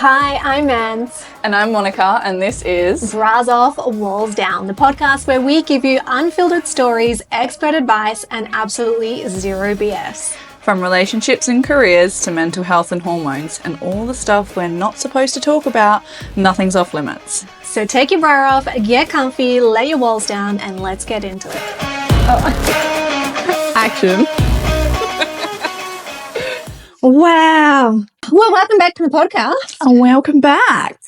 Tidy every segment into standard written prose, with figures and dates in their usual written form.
Hi, I'm Mans. And I'm Monica, and this is Bras Off, Walls Down, the podcast where we give you unfiltered stories, expert advice, and absolutely zero BS. From relationships and careers to mental health and hormones, and all the stuff we're not supposed to talk about, nothing's off limits. So take your bra off, get comfy, lay your walls down, and let's get into it. Action. Wow. Well, welcome back to the podcast. And welcome back.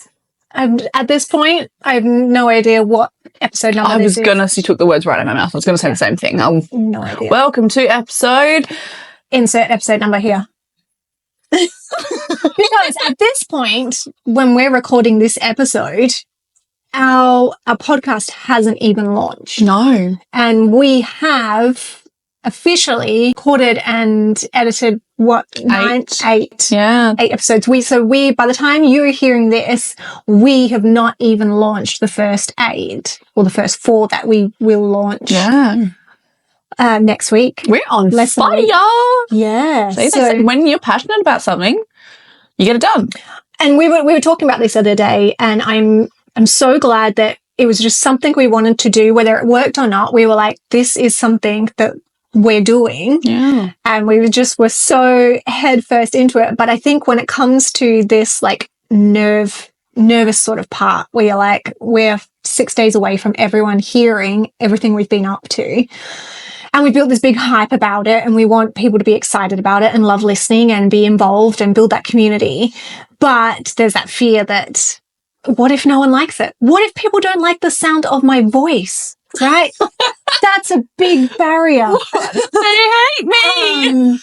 At this point, I have no idea what episode number this is. You took the words right out of my mouth. I was going to say the same thing. No idea. Welcome to episode... Insert episode number here. Because at this point, when we're recording this episode, our podcast hasn't even launched. No. And we have officially recorded and edited eight episodes. We by the time you're hearing this, we have not even launched the first 8 or the first 4 that we will launch. Yeah. Next week. We're on fire. Yeah. So when you're passionate about something, you get it done. And we were talking about this the other day, and I'm so glad that it was just something we wanted to do, whether it worked or not. We were like, this is something that we're doing. Yeah. And we were so head first into it. But I think when it comes to this like nervous sort of part where you're like, we're 6 days away from everyone hearing everything we've been up to. And we built this big hype about it, and we want people to be excited about it and love listening and be involved and build that community. But there's that fear that, what if no one likes it? What if people don't like the sound of my voice? Right? That's a big barrier. They hate me.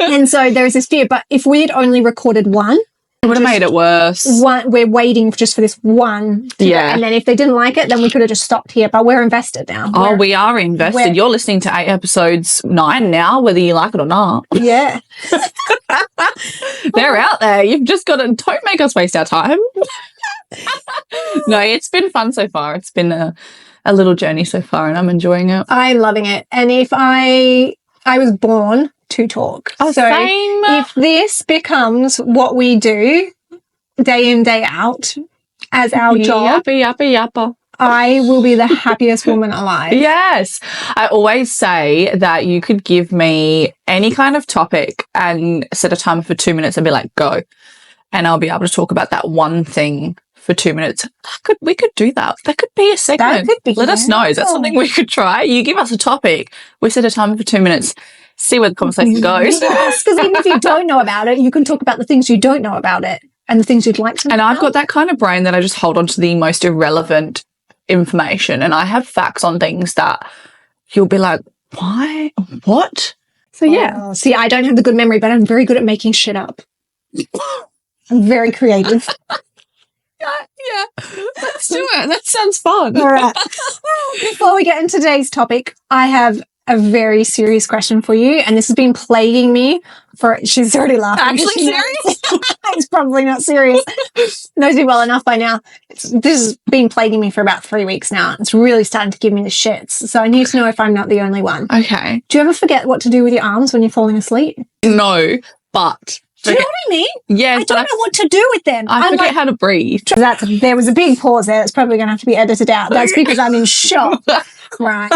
And so there's this fear. But if we had only recorded one, it would have made it worse. We're waiting just for this one. Yeah. And then if they didn't like it, then we could have just stopped here. But we're invested now. We are invested. You're listening to 8 episodes, 9 now, whether you like it or not. Yeah. They're out there. You've just got to, don't make us waste our time. No, it's been fun so far. It's been a little journey so far, and I'm enjoying it. I'm loving it. And if I was born to talk. Oh, so same. If this becomes what we do day in, day out as our job, Yappa. I will be the happiest woman alive. Yes. I always say that you could give me any kind of topic and set a timer for 2 minutes and be like, go. And I'll be able to talk about that one thing for 2 minutes. We could do that. That could be a segment. That could be. Let us know. Is that something we could try? You give us a topic. We set a timer for 2 minutes. See where the conversation goes. Yes, because even if you don't know about it, you can talk about the things you don't know about it and the things you'd like to know. And I've about. got that kind of brain that I just hold on to the most irrelevant information. And I have facts on things that you'll be like, why? What? So, yeah. Oh, see, I don't have the good memory, but I'm very good at making shit up. I'm very creative. Yeah. Let's do it. That sounds fun. All right. Before we get into today's topic, I have a very serious question for you, and this has been plaguing me she's already laughing. Actually serious? It's probably not serious. Knows me well enough by now. This has been plaguing me for about 3 weeks now. It's really starting to give me the shits. So I need to know if I'm not the only one. Okay. Do you ever forget what to do with your arms when you're falling asleep? No, but... Do you know what I mean? Yes, I don't know what to do with them. I forget how to breathe. There was a big pause there. That's probably going to have to be edited out. That's because I'm in shock. Right.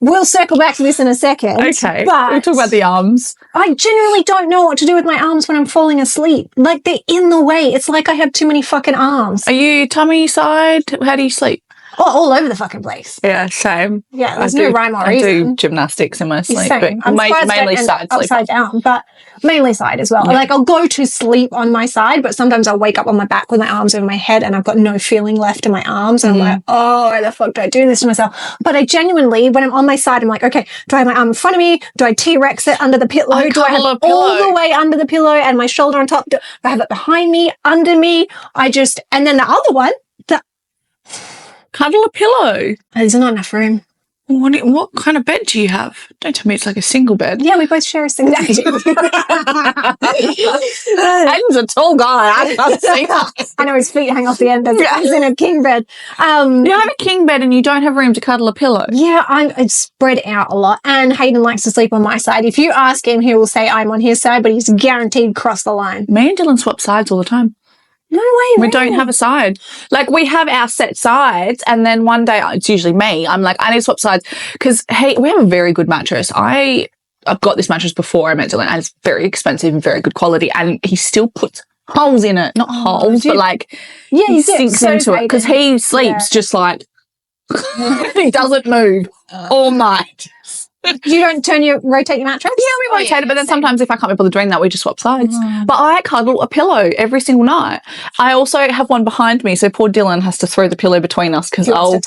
We'll circle back to this in a second. Okay. But we'll talk about the arms. I genuinely don't know what to do with my arms when I'm falling asleep. Like, they're in the way. It's like I have too many fucking arms. Are you tummy side? How do you sleep? Oh, all over the fucking place. Yeah, same. Yeah, there's no rhyme or reason. I do gymnastics in my sleep, Same. but mainly side sleep. Upside down, but mainly side as well. Yeah. Like, I'll go to sleep on my side, but sometimes I'll wake up on my back with my arms over my head and I've got no feeling left in my arms. And I'm like, oh, why the fuck do I do this to myself? But I genuinely, when I'm on my side, I'm like, okay, do I have my arm in front of me? Do I T-Rex it under the pillow? Do I have it all the way under the pillow and my shoulder on top? Do I have it behind me, under me? And then the other one, cuddle a pillow. There's not enough room. What kind of bed do you have? Don't tell me it's like a single bed. Yeah, we both share a single bed. Aiden's a tall guy. I can't see that. I know his feet hang off the end. He's in a king bed. You have a king bed and you don't have room to cuddle a pillow. Yeah, it's spread out a lot. And Hayden likes to sleep on my side. If you ask him, he will say I'm on his side, but he's guaranteed cross the line. Me and Dylan swap sides all the time. No way. We don't have a side. Like, we have our set sides, and then one day, it's usually me, I'm like, I need to swap sides because, hey, we have a very good mattress. I've got this mattress before I met Dylan, and it's very expensive and very good quality, and he still puts holes in it. Not holes, but like, he sinks into it because he sleeps just like, he doesn't move all night. You don't rotate your mattress? Yeah, we rotate it, but then sometimes if I can't be bothered doing that, we just swap sides. But I cuddle a pillow every single night. I also have one behind me, so poor Dylan has to throw the pillow between us because I'll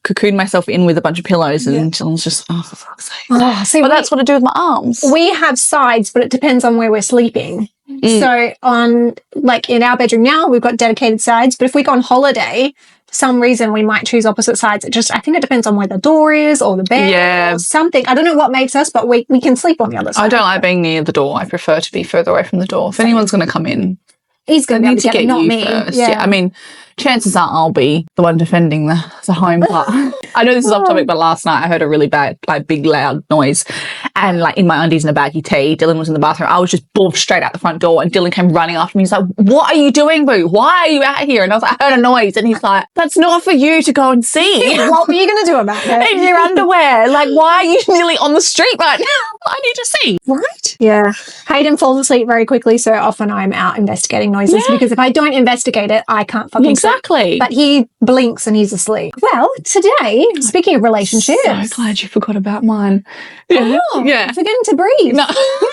cocoon myself in with a bunch of pillows, and Dylan's just, for fuck's sake. But that's what I do with my arms. We have sides, but it depends on where we're sleeping. So in our bedroom now, we've got dedicated sides, but if we go on holiday, for some reason we might choose opposite sides. I think it depends on where the door is or the bed or something. I don't know what makes us, but we can sleep on the other side. I don't like being near the door. I prefer to be further away from the door. If anyone's going to come in, he's going to be able to get it, not me. First. Yeah. I mean, chances are I'll be the one defending the home part. I know this is off topic, but last night I heard a really bad, big, loud noise. And, in my undies and a baggy tee, Dylan was in the bathroom. I was just bored straight out the front door, and Dylan came running after me. He's like, "What are you doing, boo? Why are you out here?" And I was like, "I heard a noise." And he's like, "That's not for you to go and see." What were you going to do about it? In your underwear. Why are you nearly on the street right now? I need to see. Right? Yeah. Hayden falls asleep very quickly, so often I'm out investigating noises because if I don't investigate it, I can't fucking sleep. But he blinks and he's asleep. Well, today, speaking of relationships. I'm so glad you forgot about mine. Forgetting to breathe. No.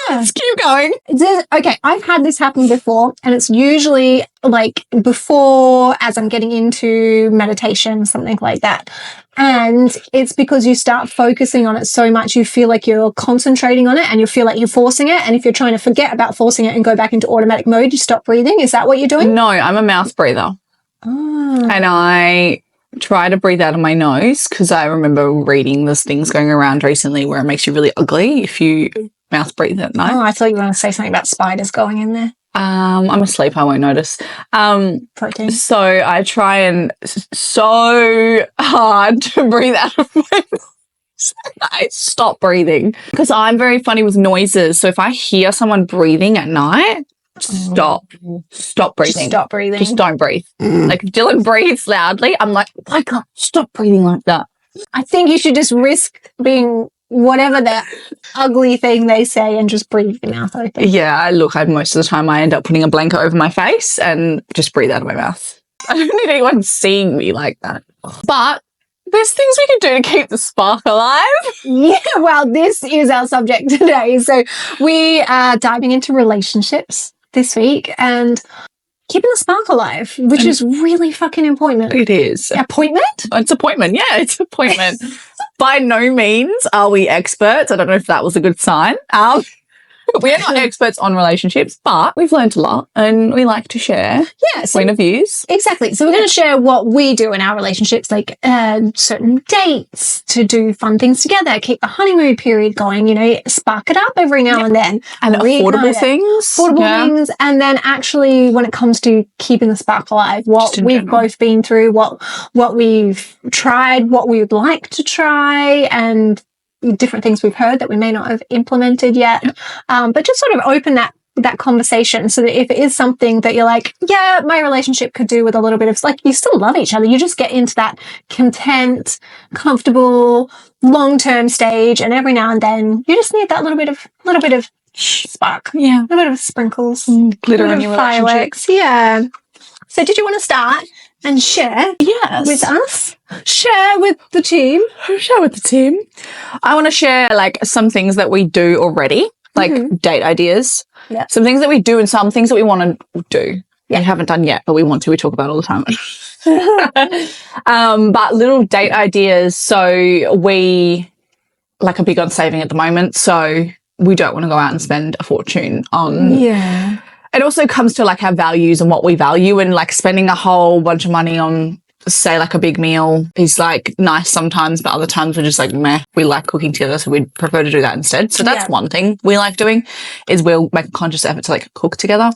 Let's keep going. Okay, I've had this happen before, and it's usually before, as I'm getting into meditation, something like that. And it's because you start focusing on it so much, you feel like you're concentrating on it and you feel like you're forcing it. And if you're trying to forget about forcing it and go back into automatic mode, you stop breathing. Is that what you're doing? No, I'm a mouth breather. Oh. And I try to breathe out of my nose because I remember reading there's things going around recently where it makes you really ugly if you mouth breathe at night. Oh, I thought you were going to say something about spiders going in there. I'm asleep. I won't notice. Protein. So I try and so hard to breathe out of my nose. I stop breathing because I'm very funny with noises. So if I hear someone breathing at night, stop breathing. Just stop breathing. Just don't breathe. If Dylan breathes loudly, I'm like, I can't stop breathing like that. I think you should just risk being whatever that ugly thing they say and just breathe your mouth open. Yeah, look, most of the time I end up putting a blanket over my face and just breathe out of my mouth. I don't need anyone seeing me like that. But there's things we can do to keep the spark alive. Yeah, well, this is our subject today. So we are diving into relationships this week and keeping the spark alive, which is really fucking important. It is. Appointment? It's appointment. Yeah, it's appointment. By no means are we experts. I don't know if that was a good sign. We are not experts on relationships, but we've learned a lot and we like to share point of views. Exactly. So we're going to share what we do in our relationships, like certain dates to do fun things together, keep the honeymoon period going, spark it up every now and then. And affordable things. Things. And then actually when it comes to keeping the spark alive, what we've both been through, what we've tried, what we would like to try, and different things we've heard that we may not have implemented yet. But just sort of open that conversation so that if it is something that you're like, yeah, my relationship could do with a little bit of, you still love each other. You just get into that content, comfortable, long-term stage. And every now and then you just need that little bit of spark. Yeah. A little bit of sprinkles. Glitter on your fireworks. Yeah. So did you want to start and share with us? Share with the team. Share with the team. I want to share some things that we do already, date ideas. Yeah. Some things that we do and some things that we want to do. Yeah. We haven't done yet, but we want to. We talk about it all the time. But little date ideas. So we are big on saving at the moment. So we don't want to go out and spend a fortune on. Yeah. It also comes to our values and what we value, and spending a whole bunch of money on, say, a big meal is nice sometimes, but other times we're just meh. We like cooking together, so we'd prefer to do that instead. So that's one thing we like doing, is we'll make a conscious effort to cook together.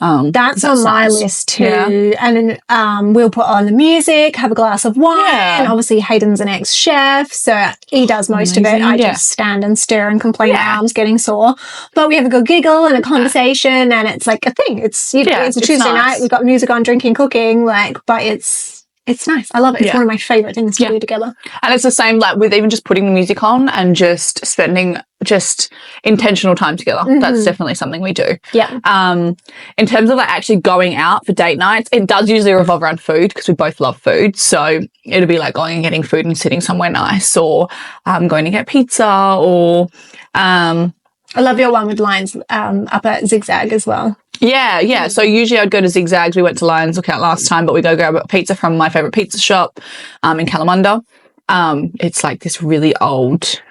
That's on my list too. Yeah. And then we'll put on the music, have a glass of wine. Yeah. And obviously Hayden's an ex-chef, so he does most of it. I just stand and stare and complain my arms getting sore. But we have a good giggle and a conversation, and it's like a thing. It's it's a Tuesday night. We've got music on, drinking, cooking, but it's nice. I love it. It's one of my favourite things to do together. And it's the same like with even just putting the music on and just spending just intentional time together. Mm-hmm. That's definitely something we do. Yeah. In terms of like actually going out for date nights, it does usually revolve around food because we both love food. So it'll be like going and getting food and sitting somewhere nice, or going to get pizza, or I love your one with Lions up at Zigzag as well. Yeah. So usually I'd go to Zigzags. We went to Lions Lookout last time, but we go grab a pizza from my favourite pizza shop in Kalamunda. It's like this really old,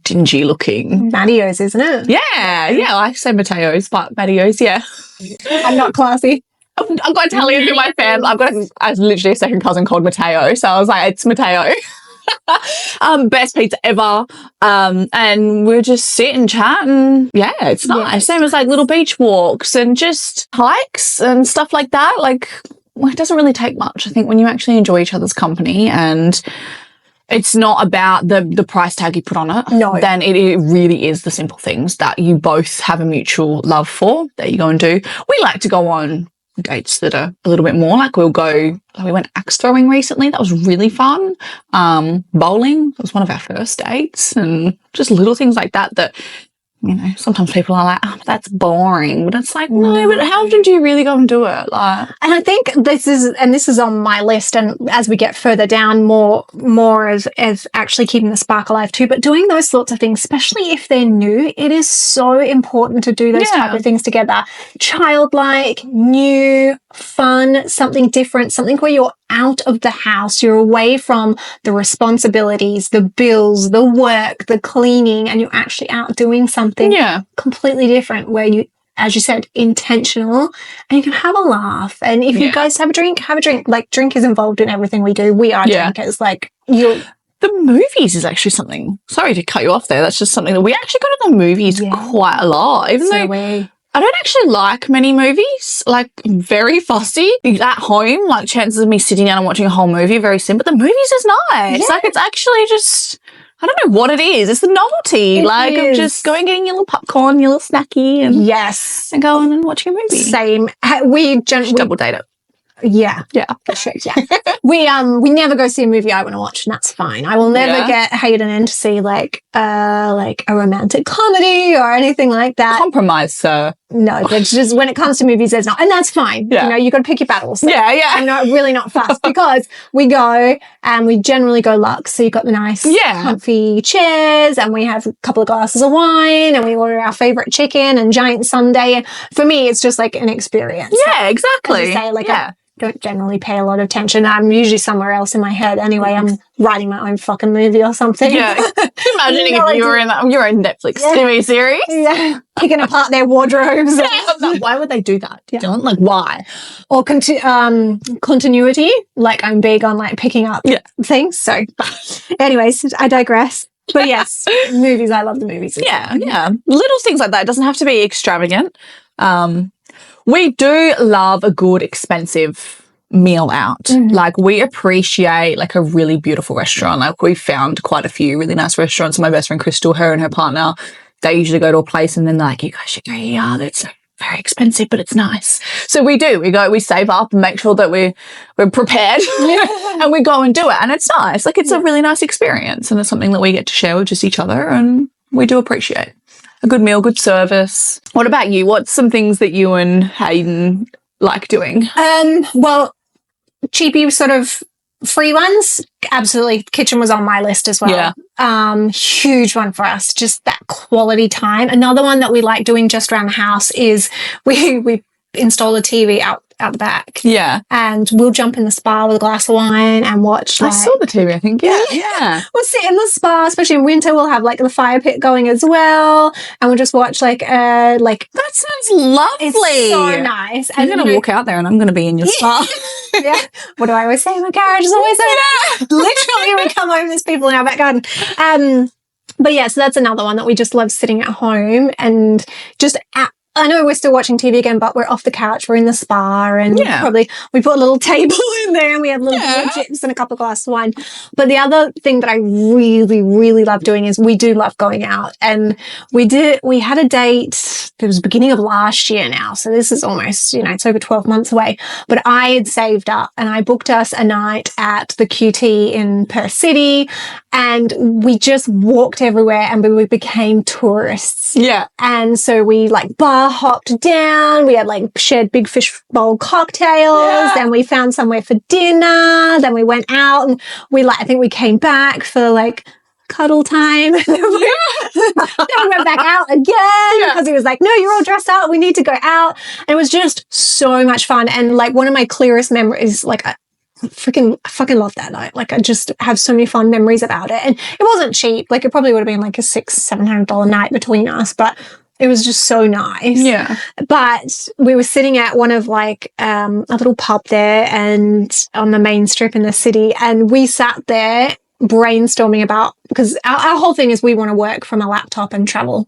dingy looking. Matteo's, isn't it? Yeah. I say Mateo's, but Matteo's, yeah. I'm not classy. I've got Italian in my family. I've got literally a second cousin called Matteo. So I was like, it's Matteo. Best pizza ever. And we'll just sit and chat, and it's nice. Yeah. Same as like little beach walks and just hikes and stuff like that. Like, it doesn't really take much. I think when you actually enjoy each other's company and it's not about the price tag you put on it, then it really is the simple things that you both have a mutual love for that you go and do. We like to go on dates that are a little bit more like we went axe throwing recently. That was really fun. Bowling was one of our first dates, and just little things like that sometimes people are like, oh, that's boring, but it's like, no, but how often do you really go and do it? Like, and I think this is on my list, and as we get further down, more as actually keeping the spark alive too, but doing those sorts of things, especially if they're new, it is so important to do those type of things together. Childlike, new, fun, something different, something where you're out of the house, you're away from the responsibilities, the bills, the work, the cleaning, and you're actually out doing something completely different where you, as you said, intentional, and you can have a laugh. And if you guys have a drink. Like, drink is involved in everything we do. We are drinkers. Like, the movies is actually something, sorry to cut you off there, that's just something that we actually go to the movies quite a lot, even though I don't actually like many movies, like very fussy. At home, like chances of me sitting down and watching a whole movie, very simple. But the movies is nice. Yeah. Like, it's actually just, I don't know what it is. It's the novelty. Of just going, getting your little popcorn, your little snacky, and and going and watching a movie. Same. We double date it. Yeah, for sure. Yeah, we never go see a movie I want to watch, and that's fine. I will never get Hayden in to see like a romantic comedy or anything like that. Compromise, sir. No, but just when it comes to movies, there's not, and that's fine. Yeah. You got to pick your battles. So I'm really not fast because we go and we generally go luxe. So you've got the nice, comfy chairs, and we have a couple of glasses of wine, and we order our favorite chicken and giant sundae. And for me, it's just like an experience. Yeah, exactly. As you say, I don't generally pay a lot of attention. I'm usually somewhere else in my head. Anyway, I'm writing my own fucking movie or something. Yeah. Imagining if you were in your own Netflix TV series. Yeah. Picking apart their wardrobes. Why would they do that? Dylan? Like, why? Or continuity. Like, I'm big on like picking up things. So, anyways, I digress. But yes, movies. I love the movies. Yeah. Little things like that. It doesn't have to be extravagant. We do love a good, expensive meal out. Mm-hmm. Like, we appreciate like a really beautiful restaurant. Like, we found quite a few really nice restaurants. My best friend Crystal, her and her partner, they usually go to a place and then they're like, you guys should go here. That's very expensive, but it's nice. So we do. We save up and make sure that we're prepared and we go and do it. And it's nice. Like, it's a really nice experience, and it's something that we get to share with just each other, and we do appreciate. A good meal, good service. What about you? What's some things that you and Hayden like doing? Well, cheapy sort of free ones. Absolutely. Kitchen was on my list as well. Yeah. Huge one for us. Just that quality time. Another one that we like doing just around the house is we install a TV out the back. Yeah. And we'll jump in the spa with a glass of wine and watch. I saw the TV, I think. Yeah. We'll sit in the spa, especially in winter. We'll have like the fire pit going as well. And we'll just watch like that sounds lovely. It's so nice. I'm going to walk out there and I'm going to be in your spa. Yeah. What do I always say? My garage is always there. Literally, we come home, there's people in our back garden. But yeah, so that's another one that we just love sitting at home and just I know we're still watching TV again, but we're off the couch. We're in the spa, and Yeah. we put a little table in there, and we had little chips and a couple of glasses of wine. But the other thing that I really, really love doing is we do love going out, and we had a date. It was the beginning of last year now, so this is almost, it's over 12 months away. But I had saved up, and I booked us a night at the QT in Perth City, and we just walked everywhere, and we became tourists. Yeah. And so we bar hopped down. We had shared big fish bowl cocktails. Then we found somewhere for dinner. Then we went out, and I think we came back for cuddle time. Then we went back out again because he was like, no, you're all dressed up. We need to go out. And it was just so much fun. And one of my clearest memories, I fucking love that night. I just have so many fond memories about it. And it wasn't cheap. It probably would have been a $600-$700 night between us, but it was just so nice. Yeah. But we were sitting at one of a little pub there and on the main strip in the city, and we sat there brainstorming about, because our whole thing is we want to work from a laptop and travel,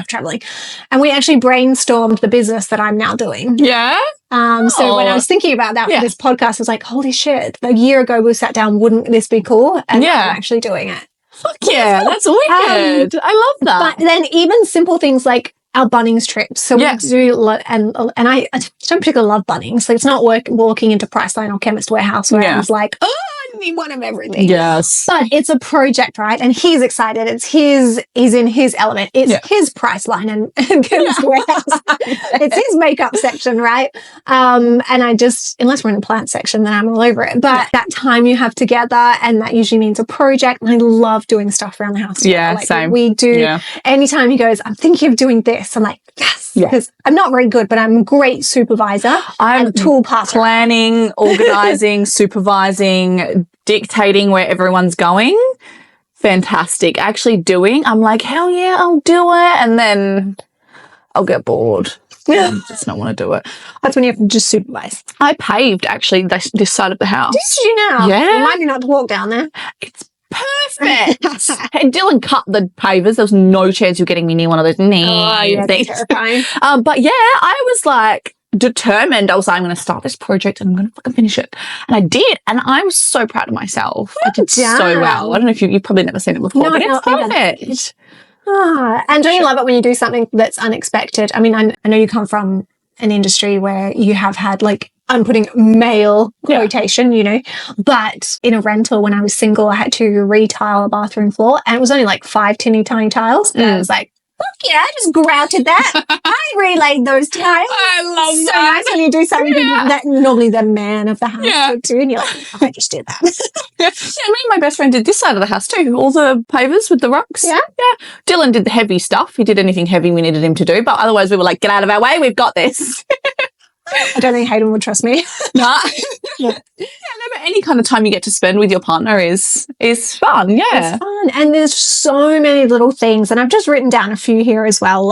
traveling. And we actually brainstormed the business that I'm now doing. Yeah. So when I was thinking about that for this podcast, I was like, holy shit, a year ago we sat down, wouldn't this be cool? And I'm actually doing it. Fuck yeah, that's wicked. I love that. But then even simple things like our Bunnings trips. So we do, and I don't particularly love Bunnings. It's not walking into Priceline or Chemist Warehouse where I was like, oh, I need one of everything. Yes. But it's a project, right? And he's excited. He's in his element. It's his Priceline and Chemist Warehouse. It's his makeup section, right? And I just, unless we're in the plant section, then I'm all over it. But that time you have together, and that usually means a project. And I love doing stuff around the house together. Yeah, same. We do. Anytime he goes, I'm thinking of doing this, I'm like, yes, because I'm not very good, but I'm a great supervisor. I'm a tool passer. Planning, organising, supervising, dictating where everyone's going. Fantastic. Actually doing, I'm like, hell yeah, I'll do it. And then I'll get bored. I just not want to do it. That's when you have to just supervise. I paved actually this side of the house. Did you now? Yeah. Remind me not to walk down there. It's perfect. Hey, Dylan cut the pavers. There was no chance you're getting me near one of those things. Terrifying. But yeah, I was determined. I was like, I'm going to start this project and I'm going to fucking finish it. And I did. And I was so proud of myself. I did so well. I don't know if you've probably never seen it before, but it's perfect. And don't you love it when you do something that's unexpected? I mean, I know you come from an industry where you have had I'm putting male quotation, but in a rental when I was single, I had to retile a bathroom floor, and it was only 5 tiny tiles. And I was like, fuck yeah, I just grouted that. I relayed those tiles. I love so that. nice when you do something that normally the man of the house would do, and you're like, oh, I just did that. Me and my best friend did this side of the house too. All the pavers with the rocks. Yeah. Dylan did the heavy stuff. He did anything heavy we needed him to do, but otherwise we were like, get out of our way, we've got this. I don't think Hayden would trust me. No. But any kind of time you get to spend with your partner is fun. Yeah. It's fun. And there's so many little things. And I've just written down a few here as well.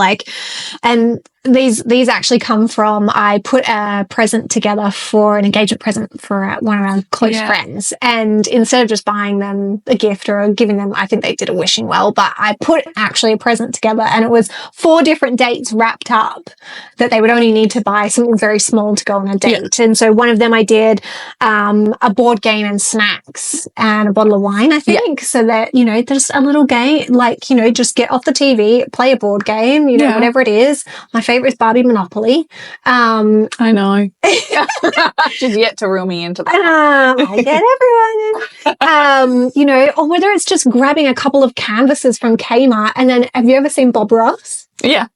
And these actually come from, I put a present together for an engagement present for one of our close friends. And instead of just buying them a gift or giving them, I think they did a wishing well, but I put actually a present together, and it was 4 different dates wrapped up that they would only need to buy something very small to go on a date. And so one of them I did a board game and snacks and a bottle of wine, I think. So that, just a little game, just get off the TV, play a board game, whatever it is. My favorite is Barbie Monopoly. I know. She's yet to reel me into that. I get everyone. Or whether it's just grabbing a couple of canvases from Kmart, and then have you ever seen Bob Ross? Yeah.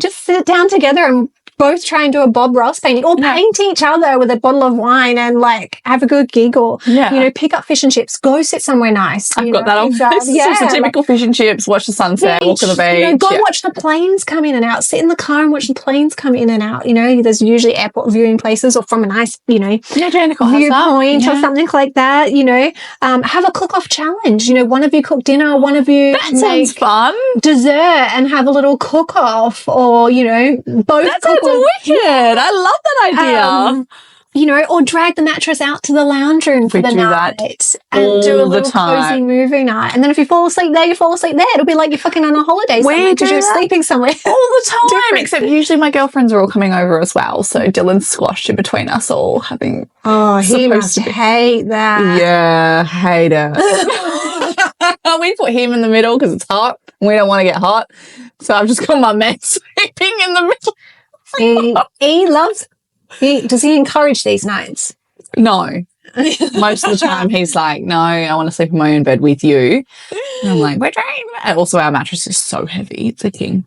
Just sit down together and both try and do a Bob Ross painting, or paint each other with a bottle of wine and have a good giggle. Pick up fish and chips, go sit somewhere nice. I've got that on. Just a typical fish and chips, watch the sunset, walk on the beach. Go watch the planes come in and out. Sit in the car and watch the planes come in and out. There's usually airport viewing places, or from a nice, viewpoint or something like that. Have a cook-off challenge. One of you cook dinner, one of you sounds fun. Dessert and have a little cook-off, or both. That sounds wicked. I love that idea. you know, or drag the mattress out to the lounge room for the night and do a little cozy movie night. And then if you fall asleep there, you fall asleep there. It'll be like you're fucking on a holiday somewhere because you're sleeping somewhere all the time. Except usually my girlfriends are all coming over as well. So Dylan's squashed in between us all having. Oh, he must hate that. Yeah, hate it. We put him in the middle because it's hot. We don't want to get hot. So I've just got my man sleeping in the middle. Does he encourage these nights? No. Most of the time he's like, no, I want to sleep in my own bed with you. And I'm like, we're trying. Also, our mattress is so heavy. It's a king.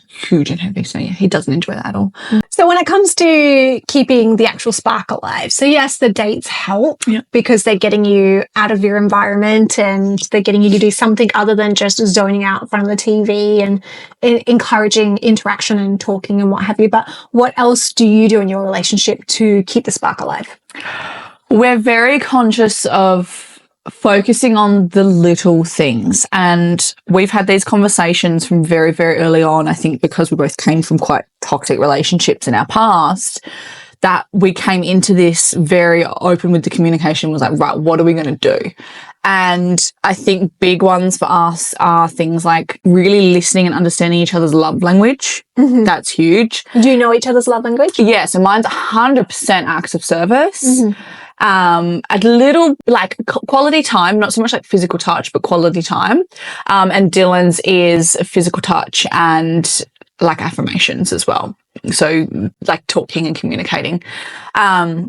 Huge and heavy. So, yeah, he doesn't enjoy that at all. So when it comes to keeping the actual spark alive, so yes, the dates help because they're getting you out of your environment and they're getting you to do something other than just zoning out in front of the TV and encouraging interaction and talking and what have you. But what else do you do in your relationship to keep the spark alive? We're very conscious of focusing on the little things. And we've had these conversations from very, very early on, I think because we both came from quite toxic relationships in our past, that we came into this very open with the communication, was like, right, what are we going to do? And I think big ones for us are things like really listening and understanding each other's love language. Mm-hmm. That's huge. Do you know each other's love language? Yeah. So mine's 100% acts of service. Mm-hmm. A little like quality time, not so much like physical touch, but quality time. And Dylan's is physical touch and like affirmations as well. So like talking and communicating.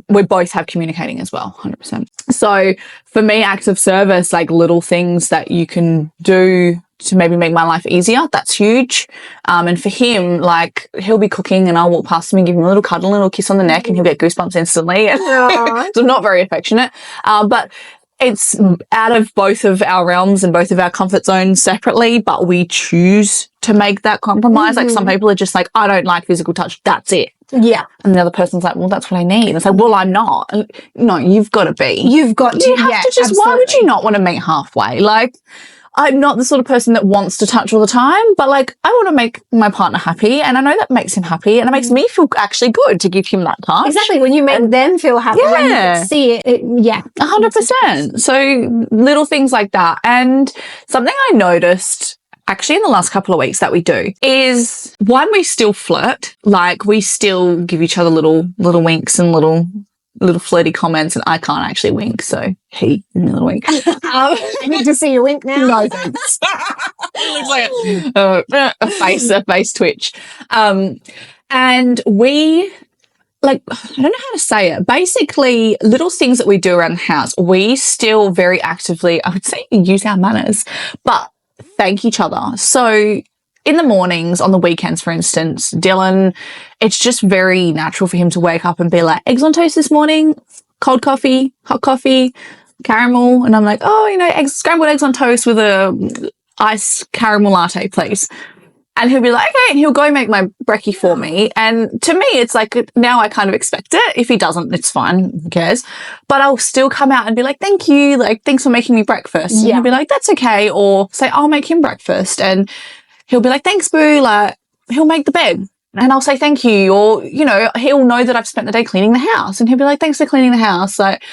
We both have communicating as well, 100%. So for me, acts of service, like little things that you can do to maybe make my life easier, that's huge. And for him, like he'll be cooking and I'll walk past him and give him a little cuddle, a little kiss on the neck and he'll get goosebumps instantly. So I'm not very affectionate. But it's out of both of our realms and both of our comfort zones separately, but we choose to make that compromise. Mm-hmm. Like some people are just like, I don't like physical touch. That's it. Yeah. And the other person's like, well, that's what I need. And it's like, well, I'm not. And, no, you've got to be. You've got to. You have to just, absolutely. Why would you not want to meet halfway? Like, I'm not the sort of person that wants to touch all the time, but like I want to make my partner happy and I know that makes him happy and it makes me feel actually good to give him that touch. Exactly. When you make them feel happy, when you see it 100%. So little things like that. And something I noticed actually in the last couple of weeks that we do is one, we still flirt, like we still give each other little winks and little flirty comments, and I can't actually wink, so he give me a little wink. I need to see your wink now. No thanks. It looks like a face twitch. And we, like, I don't know how to say it. Basically, little things that we do around the house, we still very actively, I would say, use our manners, but thank each other. So in the mornings, on the weekends, for instance, Dylan, it's just very natural for him to wake up and be like, eggs on toast this morning, cold coffee, hot coffee, caramel. And I'm like, oh, you know, scrambled eggs on toast with a iced caramel latte, please. And he'll be like, okay, and he'll go make my brekkie for me. And to me, it's like, now I kind of expect it. If he doesn't, it's fine. Who cares? But I'll still come out and be like, thank you. Like, thanks for making me breakfast. And he'll be like, that's okay. Or say, I'll make him breakfast. And he'll be like, thanks, boo. Like, he'll make the bed. And I'll say thank you. Or, you know, he'll know that I've spent the day cleaning the house. And he'll be like, thanks for cleaning the house. Like,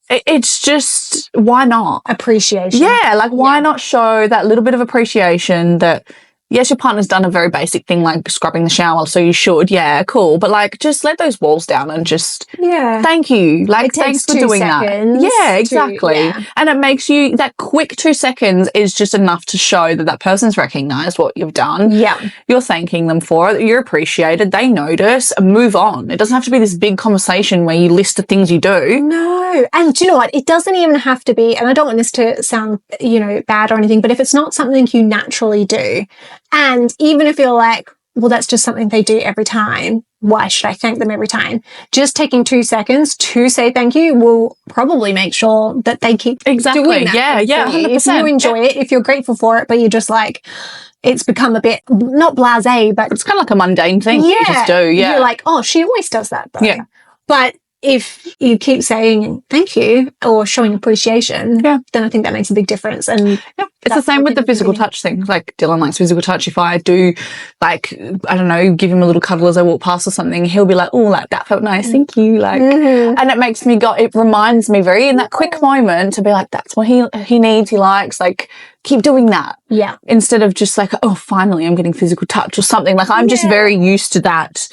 it's just, why not? Appreciation. Yeah, like, why not show that little bit of appreciation that, yes, your partner's done a very basic thing like scrubbing the shower, so you should. Yeah, cool. But like, just let those walls down and just, thank you. Like, thanks for doing that. Yeah, exactly. And it makes you, that quick 2 seconds is just enough to show that that person's recognized what you've done. Yeah. You're thanking them for it. You're appreciated. They notice and move on. It doesn't have to be this big conversation where you list the things you do. No. And do you know what? It doesn't even have to be, and I don't want this to sound, you know, bad or anything, but if it's not something you naturally do, and even if you're like, well, that's just something they do every time, why should I thank them every time? Just taking 2 seconds to say thank you will probably make sure that they keep doing that. Yeah, 100%. If you enjoy it, if you're grateful for it, but you're just like, it's become a bit, not blasé, but it's kind of like a mundane thing you just do. Yeah. You're like, oh, she always does that though. Yeah. But if you keep saying thank you or showing appreciation, then I think that makes a big difference. And it's the same with the physical touch thing. Like Dylan likes physical touch. If I do, like, I don't know, give him a little cuddle as I walk past or something, he'll be like, oh, like, that felt nice, thank you. Like, and it makes me it reminds me very in that quick moment to be like, that's what he needs, he likes, like, keep doing that. Yeah. Instead of just like, oh, finally I'm getting physical touch or something. Like, I'm just very used to that,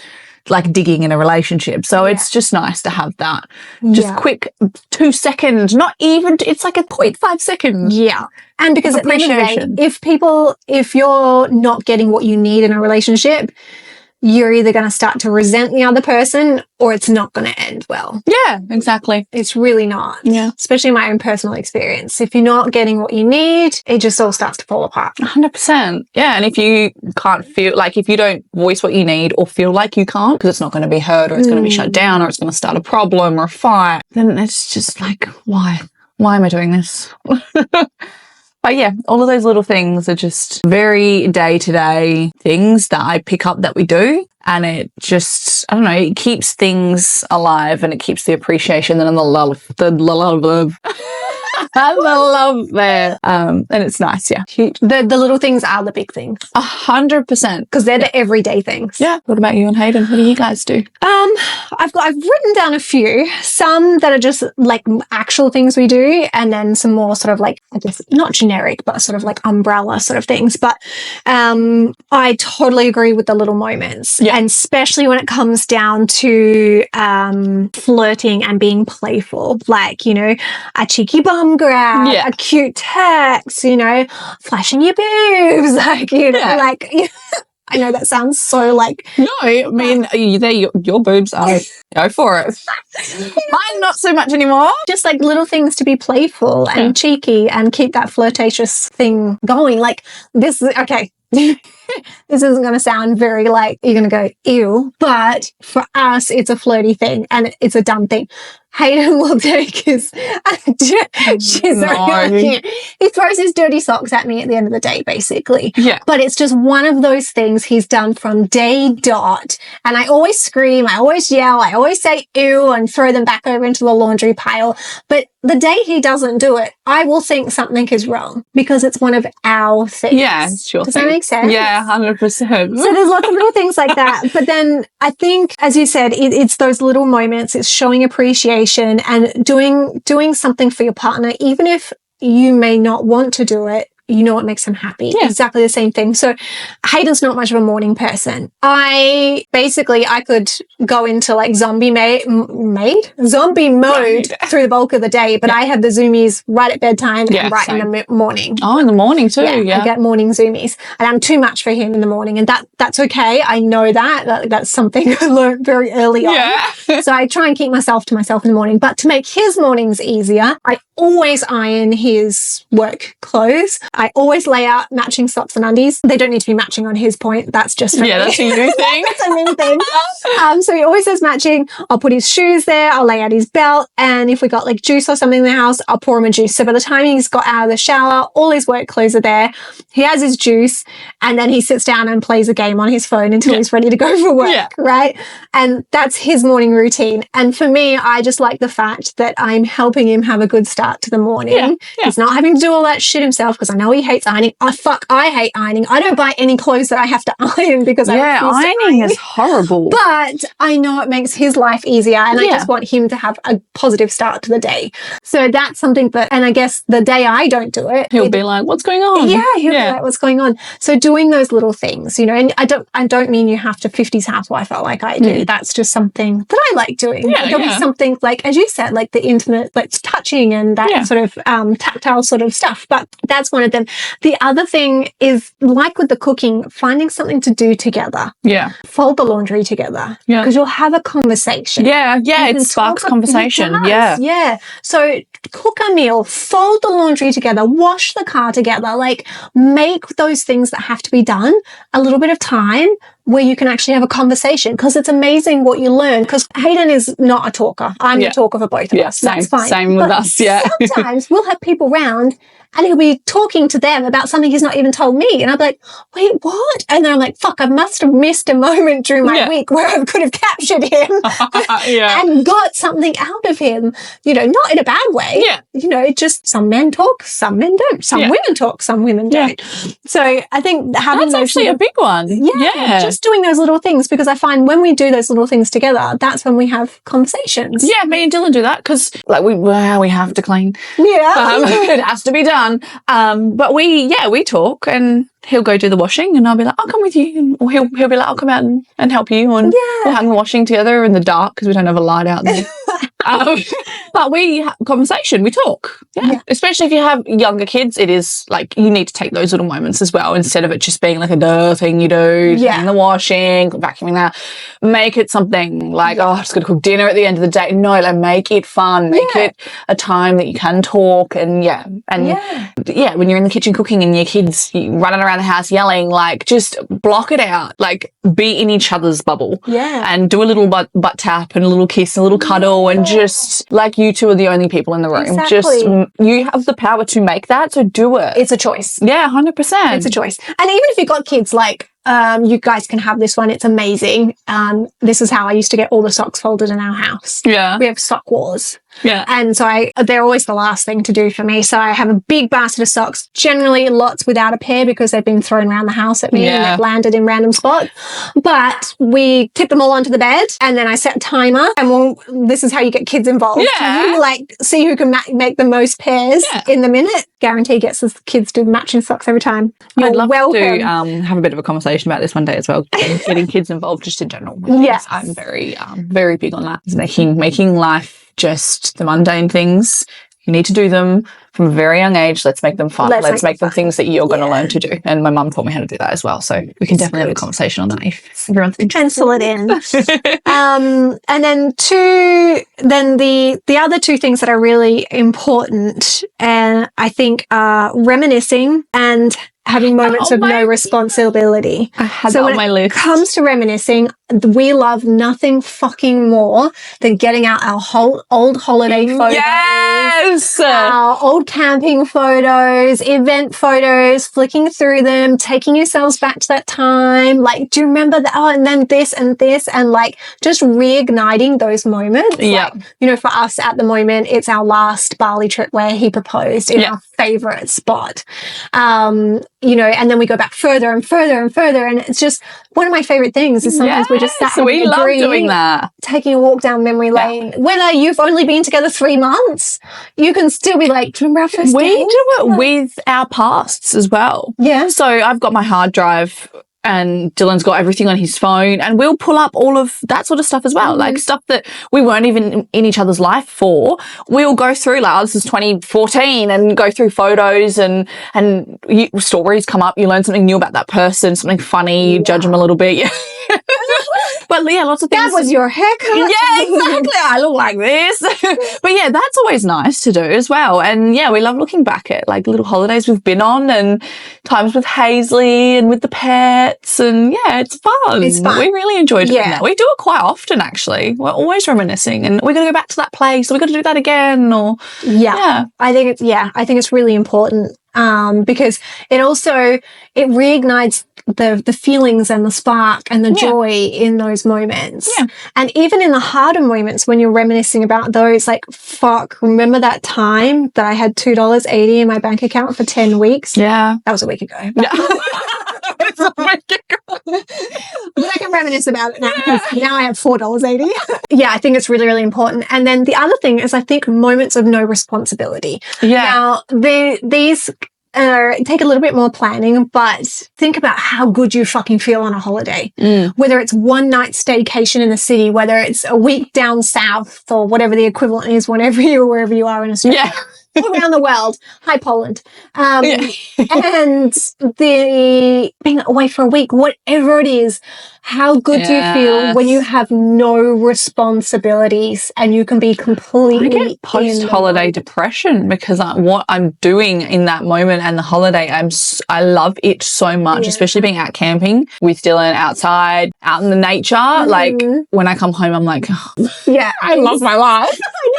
like digging in a relationship. So it's just nice to have that. Just quick 2 seconds, not even, it's like a 0.5 seconds. Yeah. And because at the end of the day, if you're not getting what you need in a relationship, you're either going to start to resent the other person or it's not going to end well. Yeah, exactly. It's really not. Yeah. Especially in my own personal experience. If you're not getting what you need, it just all starts to fall apart. 100%. Yeah. And if you can't feel, like, if you don't voice what you need or feel like you can't, because it's not going to be heard or it's going to be shut down or it's going to start a problem or a fight, then it's just like, why? Why am I doing this? But yeah, all of those little things are just very day-to-day things that I pick up that we do. And it just, I don't know, it keeps things alive and it keeps the appreciation and the love there. And it's nice, yeah. The little things are the big things. 100%. Because they're the everyday things. Yeah. What about you and Hayden? What do you guys do? I've written down a few. Some that are just like actual things we do, and then some more sort of like, I guess, not generic, but sort of like umbrella sort of things. But I totally agree with the little moments. Yeah. And especially when it comes down to flirting and being playful. Like, you know, a cheeky bum grab, a cute text, you know, flashing your boobs, like, you know, like, I know that sounds so like... No, I mean, your boobs are... Go for it. Mine, not so much anymore. Just like little things to be playful and cheeky and keep that flirtatious thing going. Like, this is... Okay. This isn't going to sound very like you're going to go, ew, but for us, it's a flirty thing and it's a dumb thing. Hayden will take his, he throws his dirty socks at me at the end of the day, basically. Yeah. But it's just one of those things he's done from day dot. And I always scream, I always yell, I always say ew and throw them back over into the laundry pile. But the day he doesn't do it, I will think something is wrong because it's one of our things. Yeah, sure. Does that make sense? Yeah, 100%. So there's lots of little things like that. But then I think, as you said, it's those little moments. It's showing appreciation and doing something for your partner, even if you may not want to do it. You know what makes them happy. Yeah. Exactly the same thing. So Hayden's not much of a morning person. I could go into like zombie mode through the bulk of the day, but I have the zoomies right at bedtime and right in the morning. Oh, in the morning too. Yeah. I get morning zoomies and I'm too much for him in the morning, and that's okay. I know that's something I learned very early on. Yeah. So I try and keep myself to myself in the morning, but to make his mornings easier, I always iron his work clothes. I always lay out matching socks and undies. They don't need to be matching on his point. That's just for me. That's a new thing. That's a new thing. So he always says matching. I'll put his shoes there. I'll lay out his belt. And if we got like juice or something in the house, I'll pour him a juice. So by the time he's got out of the shower, all his work clothes are there. He has his juice and then he sits down and plays a game on his phone until he's ready to go for work, right? And that's his morning routine. And for me, I just like the fact that I'm helping him have a good start to the morning. Yeah. He's not having to do all that shit himself because I know he hates ironing. I hate ironing. I don't buy any clothes that I have to iron because ironing is horrible. But I know it makes his life easier, and I just want him to have a positive start to the day. So that's something that, and I guess the day I don't do it, he'll be like, "What's going on?" Yeah, he'll be like, "What's going on?" So doing those little things, you know, and I don't mean you have to 50s housewife it like I do. That's just something that I like doing. There'll be something like, as you said, like the intimate, like touching and that sort of tactile sort of stuff. But that's one of them. The other thing is, like with the cooking, finding something to do together. Yeah. Fold the laundry together. Yeah. Because you'll have a conversation. Yeah. It sparks conversation. Yeah. Yeah. So cook a meal, fold the laundry together, wash the car together, like make those things that have to be done a little bit of time where you can actually have a conversation, because it's amazing what you learn. Because Hayden is not a talker. I'm the talker for both of us. That's fine. Same with us, Sometimes we'll have people round and he'll be talking to them about something he's not even told me. And I'll be like, wait, what? And then I'm like, fuck, I must have missed a moment during my week where I could have captured him and got something out of him, you know, not in a bad way. Yeah. You know, just some men talk, some men don't. Some women talk, some women don't. So I think having that's actually a big one. Just doing those little things, because I find when we do those little things together, that's when we have conversations. Yeah, me and Dylan do that because, like, we have to clean. Yeah. It has to be done. But we talk, and he'll go do the washing, and I'll be like, I'll come with you. Or he'll be like, I'll come out and help you. And we'll hang the washing together in the dark because we don't have a light out there. But we have a conversation, we talk. Yeah. Especially if you have younger kids, it is like you need to take those little moments as well, instead of it just being like a duh thing you do, doing the washing, vacuuming that. Make it something like, oh, I'm just going to cook dinner at the end of the day. No, like make it fun. Make it a time that you can talk. And when you're in the kitchen cooking and your kids running around the house yelling, like just block it out. Like be in each other's bubble. Yeah. And do a little butt tap and a little kiss, a little cuddle, and just like you two are the only people in the room. Exactly. Just you have the power to make that, so do it. It's a choice. Yeah, 100%. It's a choice. And even if you've got kids, like you guys can have this one. It's amazing. This is how I used to get all the socks folded in our house. Yeah. We have sock wars. Yeah. And so they're always the last thing to do for me. So I have a big basket of socks, generally lots without a pair because they've been thrown around the house at me and they've landed in random spots. But we tip them all onto the bed, and then I set a timer, and this is how you get kids involved. Yeah. You like see who can make the most pairs in the minute. Guarantee gets the kids to matching socks every time. I'd love to have a bit of a conversation about this one day as well. Getting kids involved just in general. Yes. I'm very big on that. Making life just the mundane things. You need to do them from a very young age. Let's make them fun. Let's make them things that you're going to learn to do. And my mum taught me how to do that as well. So we can definitely have a conversation on that if everyone's interested. Pencil it in. And then the other two things that are really important, and I think are reminiscing and having moments of no responsibility. I had that on my list. When it comes to reminiscing, we love nothing fucking more than getting out our old holiday photos. Yes! Our old camping photos, event photos, flicking through them, taking yourselves back to that time. Like, do you remember that? Oh, and then this and this, and like just reigniting those moments. Yeah. Like, you know, for us at the moment, it's our last Bali trip where he proposed in our favorite spot. You know, and then we go back further and further and further. And it's just one of my favorite things is sometimes we're just sat we love doing that. Taking a walk down memory lane. Whether you've only been together 3 months, you can still be like, do you remember our first We day? do it with our pasts as well. Yeah. So I've got my hard drive and Dylan's got everything on his phone, and we'll pull up all of that sort of stuff as well. Like stuff that we weren't even in each other's life for. We'll go through like, this is 2014, and go through photos and stories come up. You learn something new about that person, something funny, you judge them a little bit. Yeah. But yeah, lots of things. That was your haircut. Yeah, exactly. I look like this. But yeah, that's always nice to do as well. And yeah, we love looking back at like little holidays we've been on and times with Hazley and with the pets. And yeah, it's fun. It's fun. We really enjoy doing that. We do it quite often, actually. We're always reminiscing, and we're going to go back to that place. So we're going to do that again. Or I think it's really important. Because it reignites the feelings and the spark and the joy in those moments. Yeah. And even in the harder moments when you're reminiscing about those, like, fuck, remember that time that I had $2.80 in my bank account for 10 weeks? Yeah. That was a week ago. Yeah. It's a week ago. But I can reminisce about it now because now I have $4.80. Yeah, I think it's really, really important. And then the other thing is, I think, moments of no responsibility. Yeah. Now, these take a little bit more planning, but think about how good you fucking feel on a holiday. Whether it's one night staycation in the city, whether it's a week down south or whatever the equivalent is, wherever you are in Australia. Yeah. all around the world. Hi, Poland. Yeah. And the being away for a week, whatever it is, how good do you feel when you have no responsibilities and you can be completely I get post-holiday depression because what I'm doing in that moment and the holiday, I love it so much, especially being out camping with Dylan outside, out in the nature. Like when I come home, I'm like, oh, yeah, I love my life. I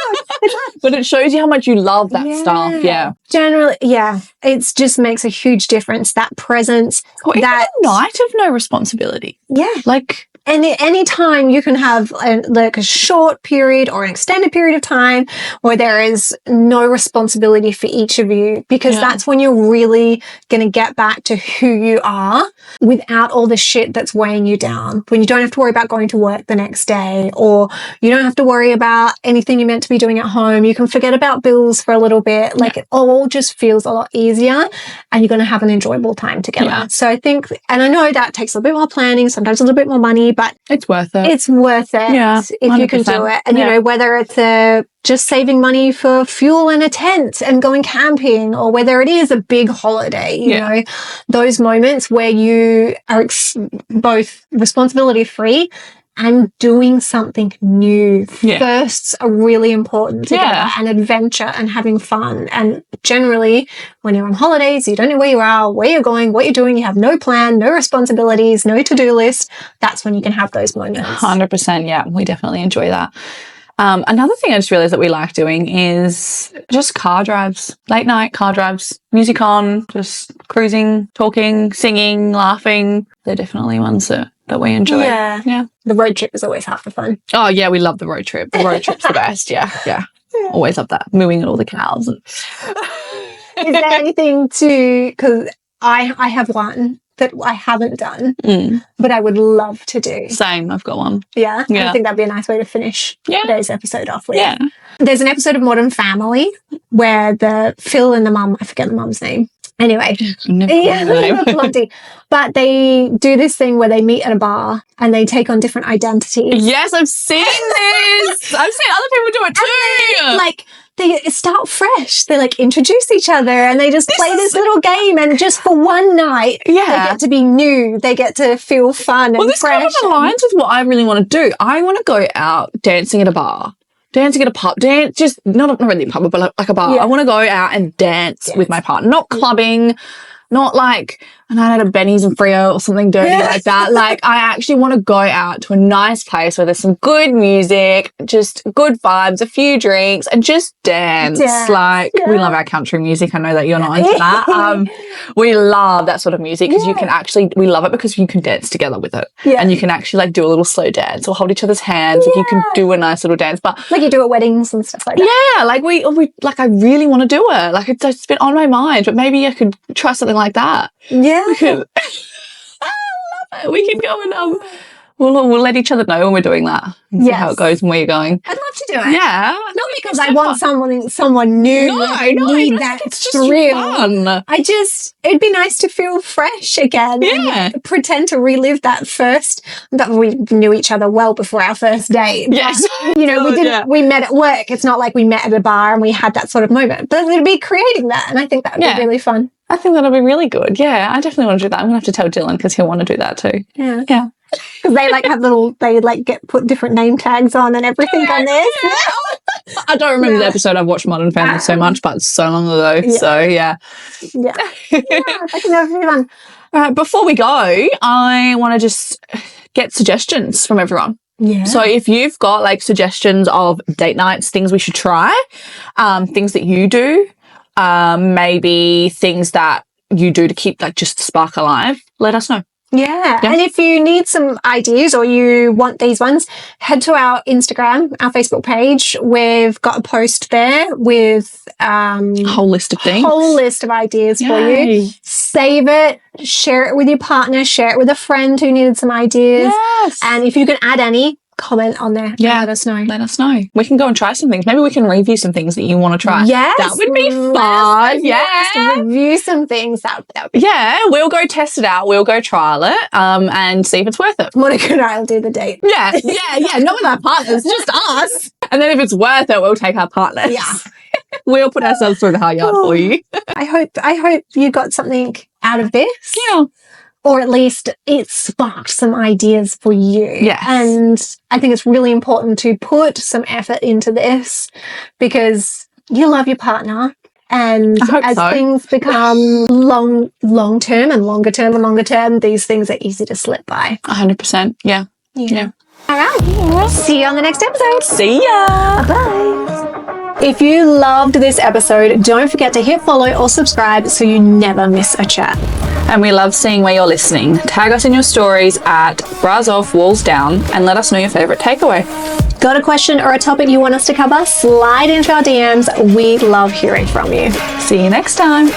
know. But it shows you how much you love that stuff. Yeah. Generally, yeah. It just makes a huge difference. That presence. Or even a night of no responsibility. Yeah. Like any time you can have like a short period or an extended period of time where there is no responsibility for each of you, because that's when you're really going to get back to who you are without all the shit that's weighing you down. When you don't have to worry about going to work the next day, or you don't have to worry about anything you're meant to be doing at home. You can forget about bills for a little bit. Like it all just feels a lot easier, and you're going to have an enjoyable time together. Yeah. So I think, and I know that takes a little bit more planning, sometimes a little bit more money, but it's worth it. It's worth it if you can do it. And, you know, whether it's just saving money for fuel and a tent and going camping, or whether it is a big holiday, you know, those moments where you are both responsibility free and doing something new. Firsts are really important together, and adventure and having fun. And generally, when you're on holidays, you don't know where you are, where you're going, what you're doing. You have no plan, no responsibilities, no to-do list. That's when you can have those moments. 100%. Yeah, we definitely enjoy that. Another thing I just realized that we like doing is just car drives, late night car drives, music on, just cruising, talking, singing, laughing. They're definitely ones that we enjoy. Yeah. The road trip is always half the fun. Oh, yeah, we love the road trip. The road trip's the best. Yeah. Always love that. Mooing at all the cows. Is there anything because I have one that I haven't done, but I would love to do. Same, I've got one. Yeah? I think that'd be a nice way to finish today's episode off with. Yeah. There's an episode of Modern Family where Phil and the mum, I forget the mum's name. Anyway, but they do this thing where they meet at a bar and they take on different identities. Yes, I've seen this. I've seen other people do it too. Like, they start fresh. They like introduce each other and they just play this little game, and just for one night, they get to be new. They get to feel fun and this fresh. kind of aligns with what I really want to do. I want to go out dancing at a bar. Dancing at a pub, just not really a pub, but like a bar. I want to go out and dance with my partner, not clubbing, not like a night at a Benny's and Frio or something dirty like that. Like, I actually want to go out to a nice place where there's some good music, just good vibes, a few drinks, and just dance. Like, we love our country music. I know that you're not into that. We love that sort of music because you can actually, we love it because you can dance together with it. And you can actually like do a little slow dance or hold each other's hands. Like, you can do a nice little dance. But like you do at weddings and stuff like that. Yeah, like we like, I really want to do it. Like, it's been on my mind, but maybe I could try something like that. Yeah. I love it. We can go and we'll let each other know when we're doing that and see how it goes and where you're going. I'd love to do it. Yeah. Not because I want someone new. No, need that it's thrill. Just fun. It'd be nice to feel fresh again. Yeah. And pretend to relive that first, but we knew each other well before our first date. Yes. But, you know, we met at work. It's not like we met at a bar and we had that sort of moment, but it'd be creating that. And I think that would be really fun. I think that'll be really good. Yeah, I definitely want to do that. I'm going to have to tell Dylan because he'll want to do that too. Yeah. Yeah. Because they like have put different name tags on and everything on this. I don't remember the episode. I've watched Modern Family so much, but it's so long ago. Yeah. So, yeah. Yeah. I think that would be fun. All right, before we go, I want to just get suggestions from everyone. Yeah. So if you've got like suggestions of date nights, things we should try, things that you do, maybe things that you do to keep like just the spark alive, let us know. Yeah. And if you need some ideas or you want these ones, head to our Instagram, our Facebook page. We've got a post there with whole list of things. Whole list of ideas for you. Save it, share it with your partner, share it with a friend who needed some ideas. Yes. And if you can add any, comment on there. Yeah. Let us know. Let us know. We can go and try some things. Maybe we can review some things that you want to try. Yes. That would be fun. Yes. Review some things. That would be Yeah. We'll go test it out. We'll go trial it and see if it's worth it. Monica and I will do the date. Yeah. Not with our partners, just us. And then if it's worth it, we'll take our partners. Yeah. We'll put ourselves through the hard yard for you. I hope you got something out of this. Yeah. Or at least it sparked some ideas for you. Yes. And I think it's really important to put some effort into this because you love your partner. And as things become long-term and longer term, these things are easy to slip by. 100%. Yeah. All right. See you on the next episode. See ya. Bye. If you loved this episode, don't forget to hit follow or subscribe so you never miss a chat. And we love seeing where you're listening. Tag us in your stories at Bras Off Walls Down and let us know your favourite takeaway. Got a question or a topic you want us to cover? Slide into our DMs. We love hearing from you. See you next time.